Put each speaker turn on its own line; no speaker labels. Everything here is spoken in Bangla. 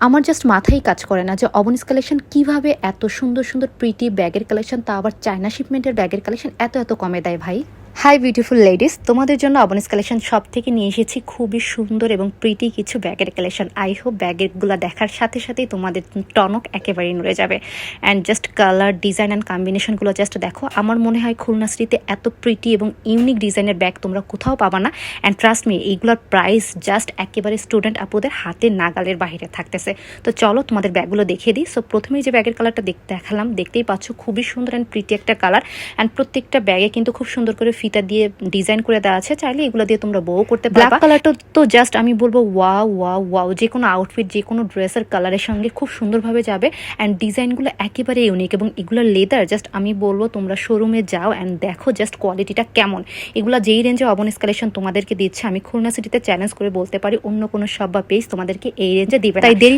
আমার জাস্ট মাথায় কাজ করে না যে অবনিস কালেকশন কিভাবে এত সুন্দর সুন্দর প্রিটি ব্যাগের কালেকশন, তা আবার চায়না শিপমেন্টের ব্যাগের কালেকশন এত কমে দেয় ভাই। হাই বিউটিফুল লেডিস, তোমাদের জন্য অবনিস কালেকশন সব থেকে নিয়ে এসেছি খুবই সুন্দর এবং প্রিটি কিছু ব্যাগের কালেকশন। আই হোপ ব্যাগেরগুলো দেখার সাথে সাথেই তোমাদের টনক একেবারেই নড়ে যাবে। And just colour, design and কম্বিনেশনগুলো জাস্ট দেখো। আমার মনে হয় খুলনা সিটিতে এত প্রিটি এবং ইউনিক ডিজাইনের ব্যাগ তোমরা কোথাও পাবা না। অ্যান্ড ট্রাস্ট মি, এইগুলোর প্রাইস জাস্ট একেবারে স্টুডেন্ট আপুদের হাতে নাগালের বাইরে থাকতেছে। তো চলো তোমাদের ব্যাগগুলো দেখিয়ে দিই। সো প্রথমেই যে ব্যাগের কালারটা দেখালাম, দেখতেই পাচ্ছ খুবই সুন্দর অ্যান্ড প্রিটি একটা কালার। অ্যান্ড প্রত্যেকটা ব্যাগে কিন্তু খুব সুন্দর করে ফিতা দিয়ে ডিজাইন করে দেওয়া আছে। চাইলে এগুলো দিয়ে তোমরা বউ করতে পারবা। ব্ল্যাক কালারটা তো জাস্ট আমি বলবো ওয়াও ওয়াও ওয়াও, যে কোনো আউটফিট, যে কোনো ড্রেসের কালারের সঙ্গে খুব সুন্দরভাবে যাবে। অ্যান্ড ডিজাইনগুলো একেবারে ইউনিক এবং এগুলোর লেদার জাস্ট আমি বলবো তোমরা শোরুমে যাও অ্যান্ড দেখো জাস্ট কোয়ালিটিটা কেমন। এগুলো যেই রেঞ্জে অবনিস কালেকশন তোমাদেরকে দিচ্ছে, আমি খুলনা সিটিতে চ্যালেঞ্জ করে বলতে পারি অন্য কোনো শপ বা পেজ তোমাদেরকে এই রেঞ্জে দিবে। তাই দেরি